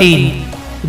3،